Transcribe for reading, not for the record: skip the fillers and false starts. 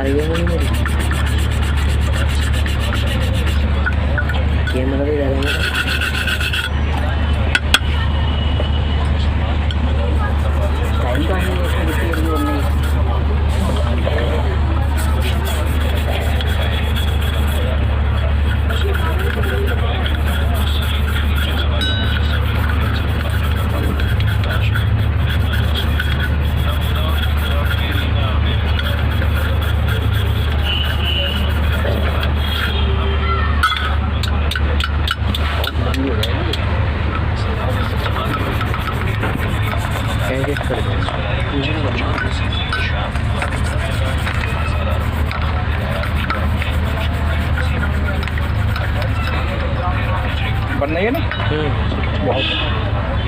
रही है मुझे मेरी कैमरा भी रहेगा टाइम का नहीं बनना है ना बहुत